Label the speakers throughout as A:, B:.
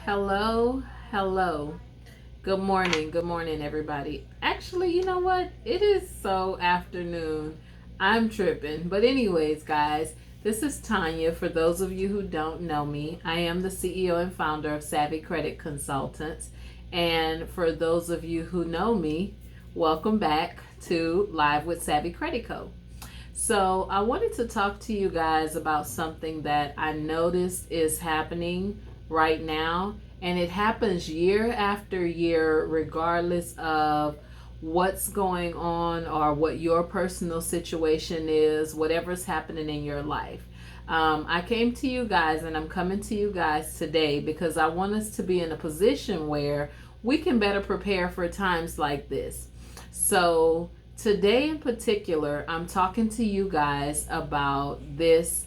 A: Hello, hello. Good morning, everybody. Actually, you know what? It is so afternoon. I'm tripping. But, anyways, guys, this is Tanya. For those of you who don't know me, I am the CEO and founder of Savvy Credit Consultants. And for those of you who know me, welcome back to Live with Savvy Credit Co. So, I wanted to talk to you guys about something that I noticed is happening right now, and it happens year after year, regardless of what's going on or what your personal situation is, whatever's happening in your life. I came to you guys and I'm coming to you guys today because I want us to be in a position where we can better prepare for times like this. So, today in particular, I'm talking to you guys about this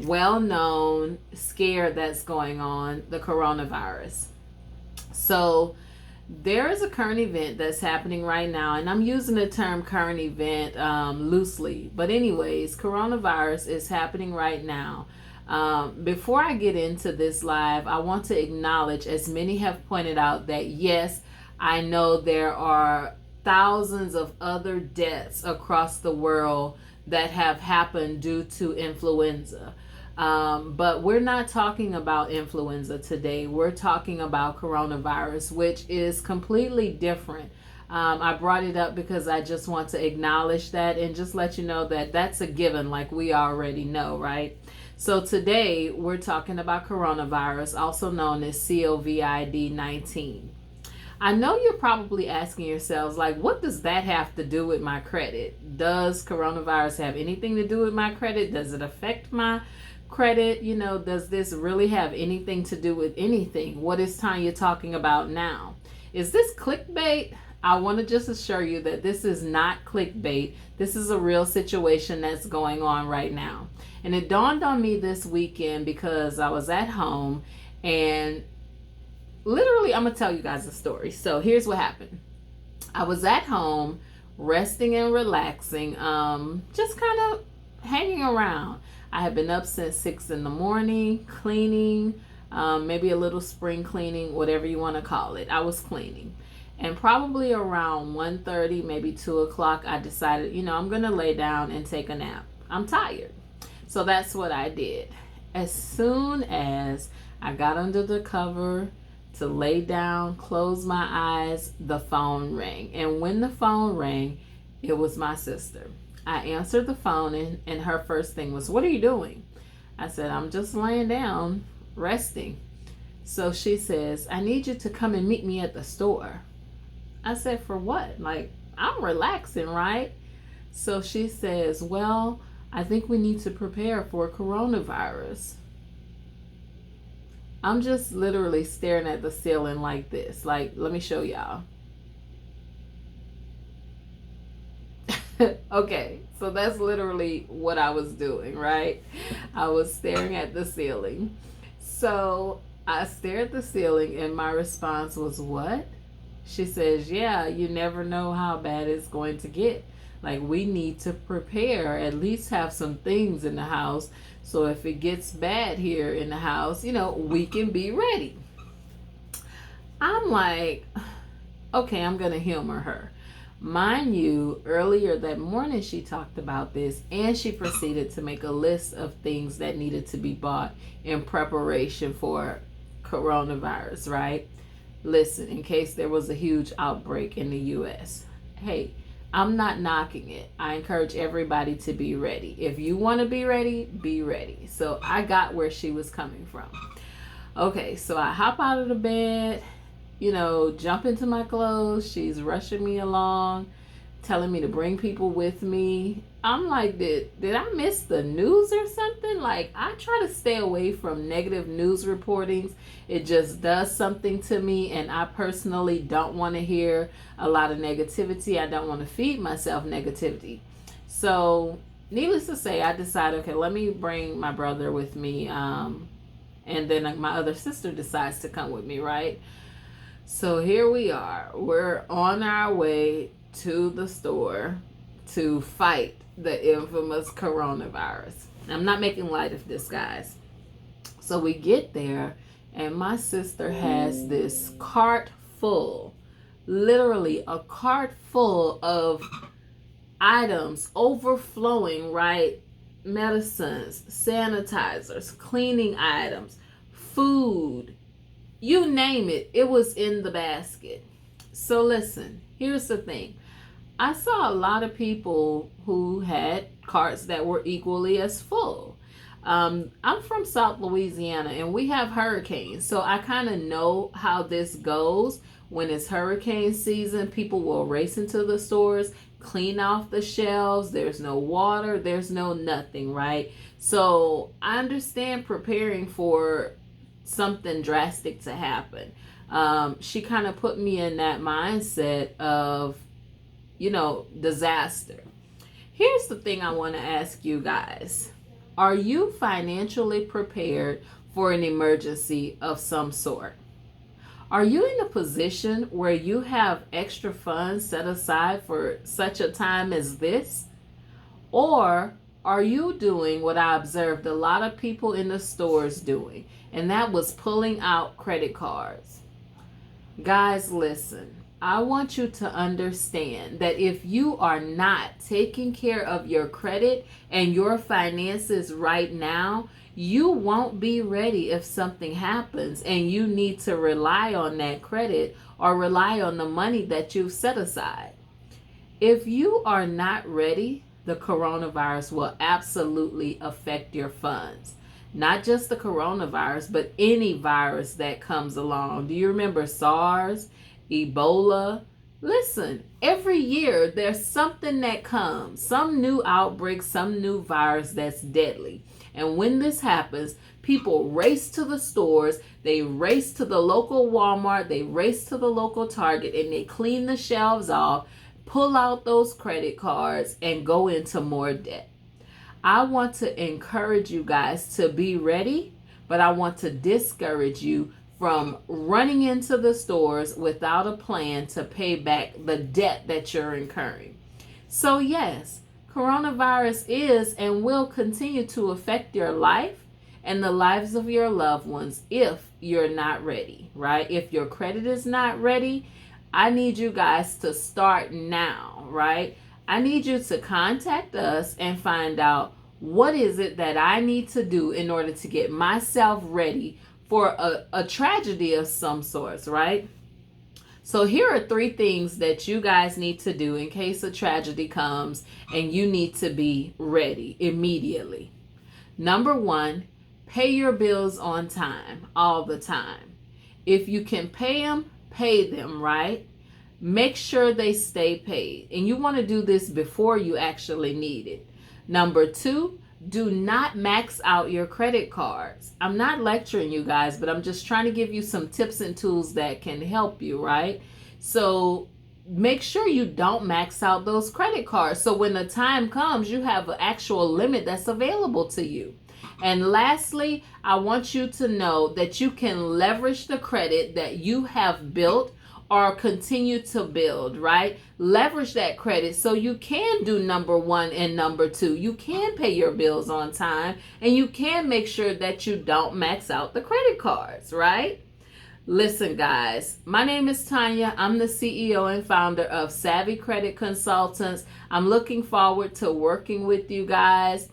A: well known scare that's going on, the coronavirus. So, there is a current event that's happening right now, and I'm using the term current event loosely. But, anyways, coronavirus is happening right now. Before I get into this live, I want to acknowledge, as many have pointed out, that yes, I know there are thousands of other deaths across the world that have happened due to influenza. But we're not talking about influenza today. We're talking about coronavirus, which is completely different. I brought it up because I just want to acknowledge that and just let you know that that's a given, like we already know, right? So today we're talking about coronavirus, also known as COVID 19. I know you're probably asking yourselves, like, what does that have to do with my credit? Does coronavirus have anything to do with my credit? Does it affect my credit? Does this really have anything to do with anything? What is Tanya talking about now? Is this clickbait? I want to just assure you that this is not clickbait. This is a real situation that's going on right now. And it dawned on me this weekend because I was at home and literally, I'm going to tell you guys a story. So here's what happened. I was at home resting and relaxing, just kind of hanging around. I had been up since 6 in the morning, cleaning, maybe a little spring cleaning, whatever you want to call it. I was cleaning. And probably around 1:30, maybe 2 o'clock, I decided, I'm going to lay down and take a nap. I'm tired. So that's what I did. As soon as I got under the cover to lay down, close my eyes, the phone rang. And when the phone rang, it was my sister. I answered the phone, and her first thing was, "What are you doing?" I said, "I'm just laying down, resting." So she says, "I need you to come and meet me at the store." I said, "For what?" Like, I'm relaxing, right? So she says, "Well, I think we need to prepare for coronavirus." I'm just literally staring at the ceiling like this. Like, let me show y'all. Okay, so that's literally what I was doing, right? I was staring at the ceiling. So I stared at the ceiling, and my response was, "What?" She says, "Yeah, you never know how bad it's going to get. Like, we need to prepare, at least have some things in the house. So if it gets bad here in the house, we can be ready." I'm like, okay, I'm going to humor her. Mind you, earlier that morning she talked about this, and she proceeded to make a list of things that needed to be bought in preparation for coronavirus, right? Listen, in case there was a huge outbreak in the US. Hey, I'm not knocking it. I encourage everybody to be ready. If you want to be ready, be ready. So I got where she was coming from. Okay, so I hop out of the bed, jump into my clothes. She's rushing me along, telling me to bring people with me. I'm like, did I miss the news or something? Like, I try to stay away from negative news reportings. It just does something to me, and I personally don't want to hear a lot of negativity. I don't want to feed myself negativity. So, needless to say, I decided, okay, let me bring my brother with me, and then my other sister decides to come with me, right? So here we are. We're on our way to the store to fight the infamous coronavirus. I'm not making light of this, guys. So we get there, and my sister has this cart full, literally a cart full of items overflowing, right? Medicines, sanitizers, cleaning items, food, you name it, it was in the basket. So listen, here's the thing. I saw a lot of people who had carts that were equally as full. I'm from South Louisiana and we have hurricanes, so I kind of know how this goes. When it's hurricane season, people will race into the stores, clean off the shelves. There's no water, there's no nothing, right? So I understand preparing for something drastic to happen. She kind of put me in that mindset of, disaster. Here's the thing I want to ask you guys. Are you financially prepared for an emergency of some sort? Are you in a position where you have extra funds set aside for such a time as this? Or are you doing what I observed a lot of people in the stores doing, and that was pulling out credit cards? Guys, listen. I want you to understand that if you are not taking care of your credit and your finances right now, you won't be ready if something happens and you need to rely on that credit or rely on the money that you've set aside. If you are not ready, the coronavirus will absolutely affect your funds. Not just the coronavirus, but any virus that comes along. Do you remember SARS, Ebola? Listen, every year there's something that comes, some new outbreak, some new virus that's deadly. And when this happens, people race to the stores, they race to the local Walmart, they race to the local Target, and they clean the shelves off, pull out those credit cards, and go into more debt. I want to encourage you guys to be ready, but I want to discourage you from running into the stores without a plan to pay back the debt that you're incurring. So yes, coronavirus is and will continue to affect your life and the lives of your loved ones if you're not ready, right? If your credit is not ready, I need you guys to start now, right? I need you to contact us and find out what is it that I need to do in order to get myself ready for a tragedy of some sorts, right? So here are 3 things that you guys need to do in case a tragedy comes and you need to be ready immediately. Number 1, pay your bills on time, all the time. If you can pay them, right? Make sure they stay paid. And you want to do this before you actually need it. Number 2, do not max out your credit cards. I'm not lecturing you guys, but I'm just trying to give you some tips and tools that can help you, right? So make sure you don't max out those credit cards. So when the time comes, you have an actual limit that's available to you. And lastly, I want you to know that you can leverage the credit that you have built or continue to build, right? Leverage that credit so you can do number 1 and number 2. You can pay your bills on time and you can make sure that you don't max out the credit cards, right? Listen, guys, my name is Tanya. I'm the CEO and founder of Savvy Credit Consultants. I'm looking forward to working with you guys.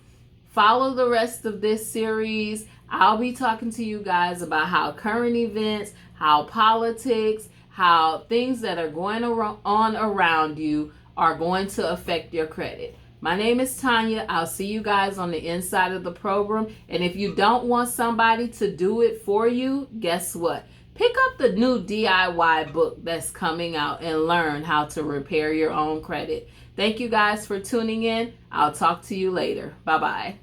A: Follow the rest of this series. I'll be talking to you guys about how current events, how politics, how things that are going on around you are going to affect your credit. My name is Tanya. I'll see you guys on the inside of the program. And if you don't want somebody to do it for you, guess what? Pick up the new DIY book that's coming out and learn how to repair your own credit. Thank you guys for tuning in. I'll talk to you later. Bye-bye.